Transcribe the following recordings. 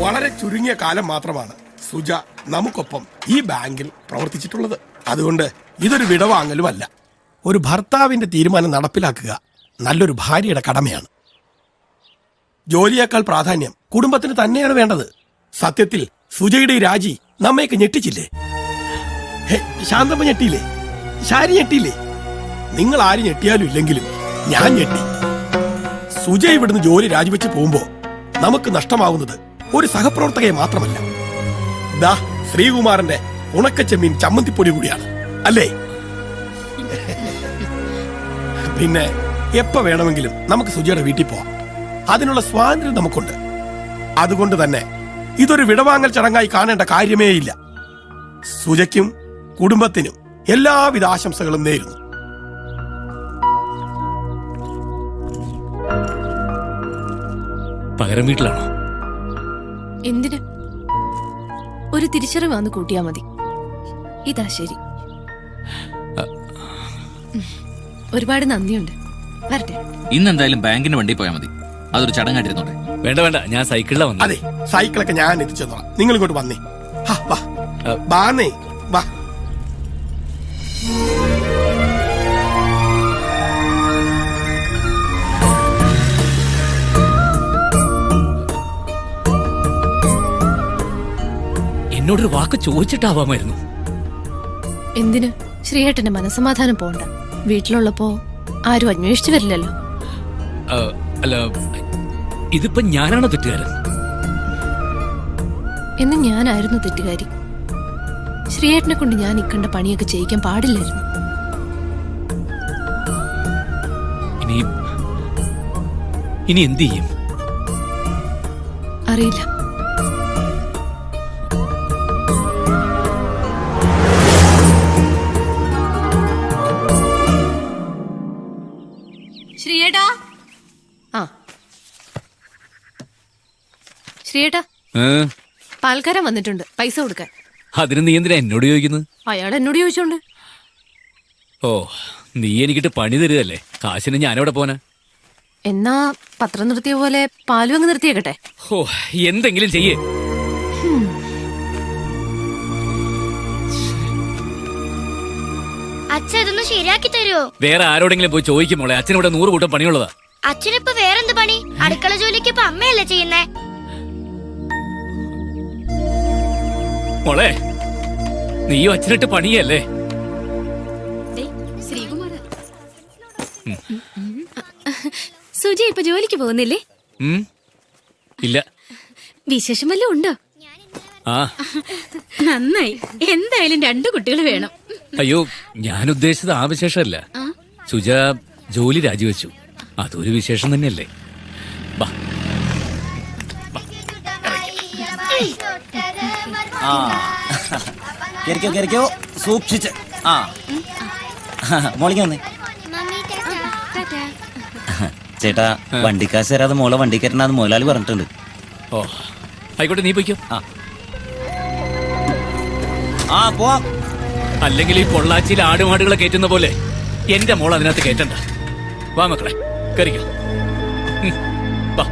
വളരെ ചുരുങ്ങിയ കാലം മാത്രമാണ് സുജ നമുക്കൊപ്പം ഈ ബാങ്കിൽ പ്രവർത്തിച്ചിട്ടുള്ളത്. അതുകൊണ്ട് ഇതൊരു വിടവാങ്ങലുമല്ല. ഒരു ഭർത്താവിന്റെ തീരുമാനം നടപ്പിലാക്കുക നല്ലൊരു ഭാര്യയുടെ കടമയാണ്. ജോലിയേക്കാൾ പ്രാധാന്യം കുടുംബത്തിന് തന്നെയാണ് വേണ്ടത്. സത്യത്തിൽ സുജയുടെ രാജി നമ്മയൊക്കെ ഞെട്ടിച്ചില്ലേ? ശാന്തമ്മ ഞെട്ടിയില്ലേ? ശാരി ഞെട്ടിയില്ലേ? നിങ്ങൾ ആര് ഞെട്ടിയാലും ഇല്ലെങ്കിലും ഞാൻ ഞെട്ടി. സുജ ഇവിടുന്ന് ജോലി രാജിവെച്ച് പോകുമ്പോ നമുക്ക് നഷ്ടമാവുന്നത് ഒരു സഹപ്രവർത്തകയെ മാത്രമല്ല, ദാ ശ്രീകുമാറിന്റെ ഉണക്കച്ചെമ്മീൻ ചമ്മന്തിപ്പൊടി കൂടിയാണ്, അല്ലേ? പിന്നെ എപ്പോ വേണമെങ്കിലും നമുക്ക് സുജയുടെ വീട്ടിൽ പോവാം. അതിനുള്ള സ്വാതന്ത്ര്യം നമുക്കുണ്ട്. അതുകൊണ്ട് തന്നെ ഇതൊരു വിടവാങ്ങൽ ചടങ്ങായി കാണേണ്ട കാര്യമേ ഇല്ല. സുജയ്ക്കും കുടുംബത്തിനും എല്ലാവിധ ആശംസകളും നേരുന്നു. പകരം വീട്ടിലാണോ? എന്തിന്? ഒരു തിരിച്ചറിവ് വന്ന് കൂട്ടിയാ മതി. ഇതാ ശരി. ഒരുപാട് നന്ദിയുണ്ട്. വരട്ടെ. ഇന്നെന്തായാലും ബാങ്കിന് വണ്ടി പോയാൽ മതി. അതൊരു ചടങ്ങായിട്ടിരുന്നോട്ടെ. വേണ്ട വേണ്ട, ഞാൻ സൈക്കിളിലാ വന്നത്. അതെ, സൈക്കിളൊക്കെ ഞാൻ എത്തിച്ചു തന്നോളാം. നിങ്ങൾ ഇങ്ങോട്ട് വന്നേ. വാന്നേ, വാ. എന്നോടൊരു വാക്ക് ചോദിച്ചിട്ടാവാമായിരുന്നു. എന്തിന്? ശ്രീയേട്ടന്റെ മനസ്സമാധാനം പോണ്ട. വീട്ടിലുള്ളപ്പോ ആരും അന്വേഷിച്ചു വരില്ലല്ലോ. അല്ല, ഇതിപ്പോ ഞാനാണോ തെറ്റുകാരൻ? എന്ന് ഞാനായിരുന്നു തെറ്റുകാരി. ശ്രീയേട്ടനെ കൊണ്ട് ഞാൻ ഇക്കണ്ട പണിയൊക്കെ ചെയ്യിക്കാൻ പാടില്ലായിരുന്നു. ഇനി എന്ത് ചെയ്യും? അറിയില്ല. ശ്രീയേട്ടാ, ശ്രീയേട്ടാ, പാൽക്കാരൻ വന്നിട്ടുണ്ട്, പൈസ കൊടുക്കാൻ. അതിന് നീ എന്തിനാ എന്നോട് ചോദിക്കുന്നത്? അയാൾ എന്നോട് ചോദിച്ചോണ്ട്. ഓ, നീ എനിക്കിട്ട് പണി തരുകയല്ലേ? കാശിന് ഞാനെവിടെ പോനാ? എന്നാ പത്രം നിർത്തിയ പോലെ പാലും അങ്ങ് നിർത്തിയേക്കട്ടെ. ഓ, എന്തെങ്കിലും ചെയ്യേ. അച്ഛൻ ഇതൊന്ന് ശരിയാക്കി തരുമോ? വേറെ ആരോടെങ്കിലും പോയി ചോദിക്കും മോളെ. അച്ഛനിവിടെ 100 കൂട്ടം പണിയുള്ളതാ. അച്ഛനിപ്പോ വേറെന്ത് പണി? അടുക്കള ജോലിക്ക് ഇപ്പൊ അമ്മയല്ലേ ചെയ്യുന്നേ? മോളെ, നീയും അച്ഛനിട്ട് പണിയല്ലേ? സുജി ഇപ്പൊ ജോലിക്ക് പോകുന്നില്ലേ? ഇല്ല. വിശേഷം വല്ലതും ഉണ്ടോ? ആ, നന്നായി. എന്തായാലും 2 കുട്ടികൾ വേണം. അയ്യോ, ഞാൻ ഉദ്ദേശിച്ചത് ആ വിശേഷമല്ല. സുജ ജോലി രാജിവെച്ചു. അതൊരു വിശേഷം തന്നെയല്ലേ? ബാ. സൂക്ഷിച്ച്. ആ, മോളിക്ക് വന്നേ. ചേട്ടാ, വണ്ടിക്കാശ് തരാതെ മോളെ വണ്ടി കയറ്റണമെന്ന് മുതലാളി പറഞ്ഞിട്ടുണ്ട്. ഓ, ആയിക്കോട്ടെ, നീ പോയിക്കോ. ആ, പോവാം. അല്ലെങ്കിൽ ഈ പൊള്ളാച്ചിയിൽ ആടുമാടുകളെ കയറ്റുന്ന പോലെ എന്റെ മോൾ അതിനകത്ത് കയറ്റണ്ട. വാ മക്കളെ, കയറിക്കോ. വാ.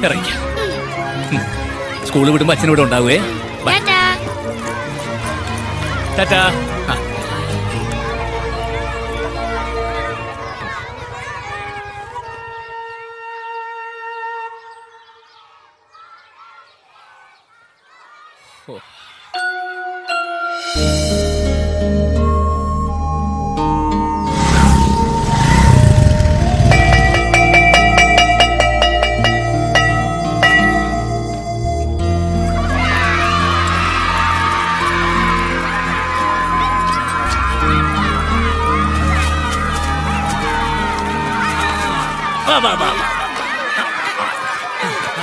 ഇറങ്ങിക്കാം. സ്കൂളിൽ വിടുമ്പോ അച്ഛനിവിടെ ഉണ്ടാവുകേ. ടാറ്റാ.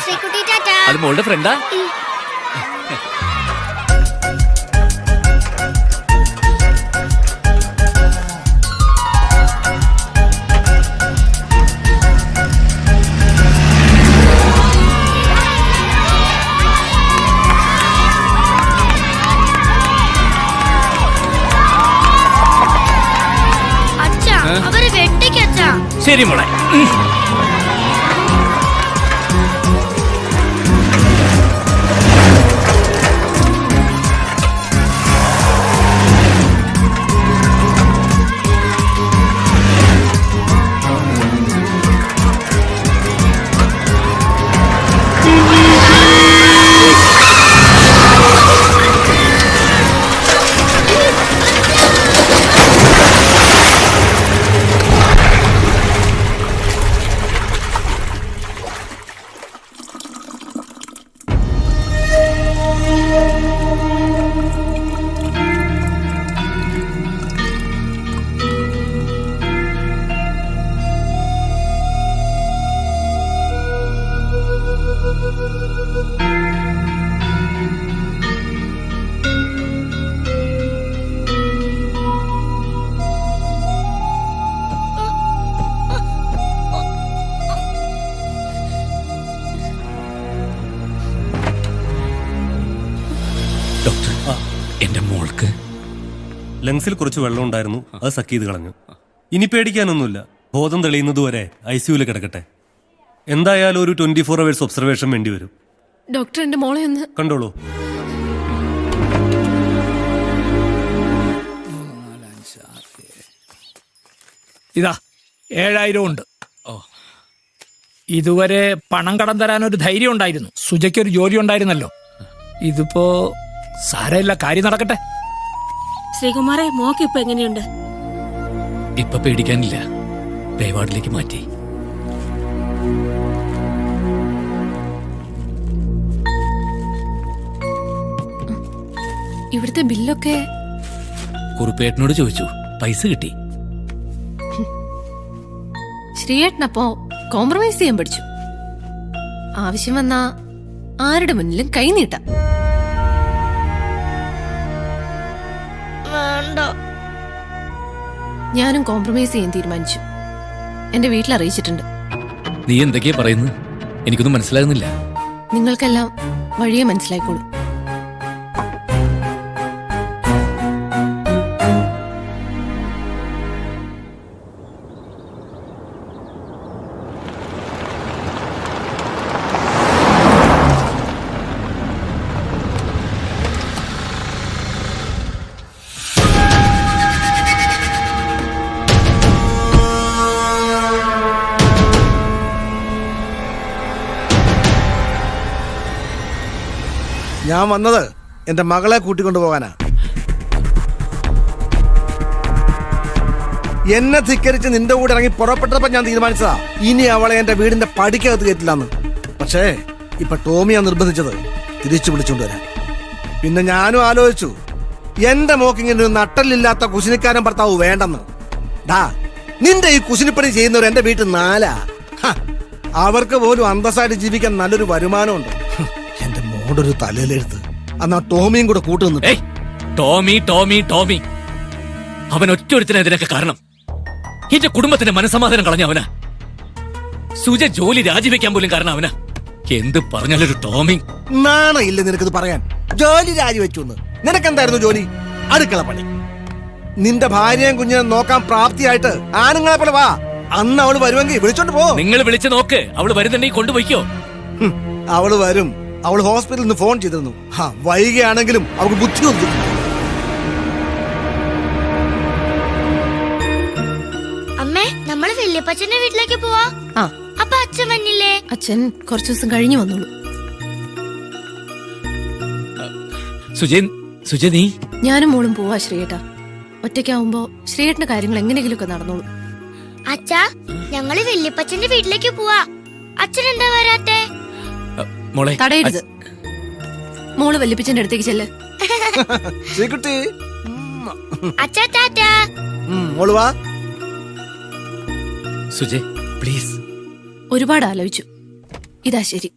ശ്രീകുട്ടി ടാറ്റാ. അത് മോളുടെ ഫ്രണ്ടാ? ശരി മോളെ. ഡോക്ടർ, എന്റെ മോൾക്ക് ലങ്സിൽ കുറച്ച് വെള്ളം ഉണ്ടായിരുന്നു, അത് സക്ക് ചെയ്ത് കളഞ്ഞു. ഇനി പേടിക്കാനൊന്നുമില്ല. ബോധം തെളിയുന്നതുവരെ ICUവിൽ കിടക്കട്ടെ. എന്തായാലും ഒരു 24 hours ഒബ്സർവേഷൻ വേണ്ടി വരും. ഡോക്ടർ എന്റെ മോളെ ഒന്ന് കണ്ടോളൂ. ഇതാ 7000 ഉണ്ട്. ഇതുവരെ പണം കടം തരാൻ ഒരു ധൈര്യം ഉണ്ടായിരുന്നു. സുജയ്ക്കൊരു ജോലി ഉണ്ടായിരുന്നല്ലോ. ഇതിപ്പോ സാരമില്ല, കാര്യം നടക്കട്ടെ. ശ്രീകുമാറെ, മോക്ക് ഇപ്പൊ എങ്ങനെയുണ്ട്? ഇപ്പൊ പേടിക്കാനില്ല. പേവാർഡിലേക്ക് മാറ്റി. ഇവിടുത്തെ ബില്ലൊക്കെ കുറുപ്പേട്ടനോട് ചോദിച്ചു, പൈസ കിട്ടി. ശ്രീയേട്ടനപ്പോ കോംപ്രമൈസ് ചെയ്യാൻ പഠിച്ചു. ആവശ്യം വന്നാ ആരുടെ മുന്നിലും കൈ നീട്ടാം. വേണ്ട. ഞാനും കോംപ്രമൈസ് ചെയ്യാൻ തീരുമാനിച്ചു. എന്റെ വീട്ടിൽ അറിയിച്ചിട്ടുണ്ട്. നീ എന്തൊക്കെയാ പറയുന്നത്? എനിക്കൊന്നും മനസ്സിലാകുന്നില്ല. നിങ്ങൾക്കെല്ലാം വഴിയെ മനസ്സിലായിക്കോളൂ. ഞാൻ വന്നത് എന്റെ മകളെ കൂട്ടിക്കൊണ്ടു പോകാനാ. എന്നെ ധിക്കരിച്ച് നിന്റെ കൂടെ ഇറങ്ങി പുറപ്പെട്ടപ്പോ ഞാൻ തീരുമാനിച്ചതാ ഇനി അവളെ എന്റെ വീടിന്റെ പടിക്കകത്ത് കയറ്റില്ലാന്ന്. പക്ഷേ ഇപ്പൊ ടോമിയാ നിർബന്ധിച്ചത് തിരിച്ചു വിളിച്ചോണ്ട് വരാൻ. പിന്നെ ഞാനും ആലോചിച്ചു, എന്റെ മോക്കിങ്ങനെ ഒരു നട്ടലില്ലാത്ത കുശിനിക്കാരൻ ഭർത്താവ് വേണ്ടെന്ന്. ഡാ, നിന്റെ ഈ കുശിനിപ്പണി ചെയ്യുന്നവർ എന്റെ വീട്ടിൽ 4. അവർക്ക് പോലും അന്തസ്സായിട്ട് ജീവിക്കാൻ നല്ലൊരു വരുമാനമുണ്ട്. എന്റെ മോടൊരു തലയിലെടുത്ത് അന്നാ ടോമിയും കൂടെ കൂട്ടുന്നു. ടോമി ടോമി ടോമി അവൻ ഒറ്റൊരുത്തിനെതിരൊക്കെ കാരണം. എന്റെ കുടുംബത്തിന്റെ മനസ്സമാധാനം കളഞ്ഞ അവനാ. സുജ ജോലി രാജിവെക്കാൻ പോലും കാരണം അവനാ. എന്ത് പറഞ്ഞാലൊരു ടോമി. നാണയില്ല നിനക്കത് പറയാൻ? ജോലി രാജിവെച്ചു. നിനക്കെന്തായിരുന്നു ജോലി? അടുക്കള പണി. നിന്റെ ഭാര്യയും കുഞ്ഞിനെ നോക്കാൻ പ്രാപ്തിയായിട്ട് ആണുങ്ങളെ പോലെ വാ. അന്ന് അവള് വരുമെങ്കിൽ വിളിച്ചോണ്ട് പോ. നിങ്ങൾ വിളിച്ചു നോക്ക്. അവള് വരുന്നുണ്ടെങ്കിൽ കൊണ്ടുപോയിക്കോ. അവള് വരും. അവള് ഹോസ്പിറ്റലിൽ നിന്ന് ഫോൺ ചെയ്തിരുന്നു. വൈകിയാണെങ്കിലും അവൾക്ക് ബുദ്ധി ഒന്നും. അമ്മേ, നമ്മള് വല്യപ്പച്ചന്റെ വീട്ടിലേക്ക് പോവാ. അപ്പൊ അച്ഛൻ വന്നില്ലേ? അച്ഛൻ കുറച്ചു ദിവസം കഴിഞ്ഞു വന്നോളൂ. സുജ നീ? ഞാനും മോളും പോവാ ശ്രീയേട്ടാ. ഒറ്റയ്ക്കാവുമ്പോ ശ്രീയേട്ടന്റെ കാര്യങ്ങൾ എങ്ങനെയെങ്കിലുമൊക്കെ നടന്നോളൂ. അച്ഛാ, ഞങ്ങള് വല്യപ്പച്ചന്റെ വീട്ടിലേക്ക് പോവാ. അച്ഛൻ എന്താ വരാത്തെ? തടയരുത്. മോള് വല്യപ്പച്ചന്റെ അടുത്തേക്ക് ചെല്ല്. അച്ഛാ, ടാറ്റാ. സുജയ് പ്ലീസ്. ഒരുപാട് ആലോചിച്ചു. ഇതാ ശരി.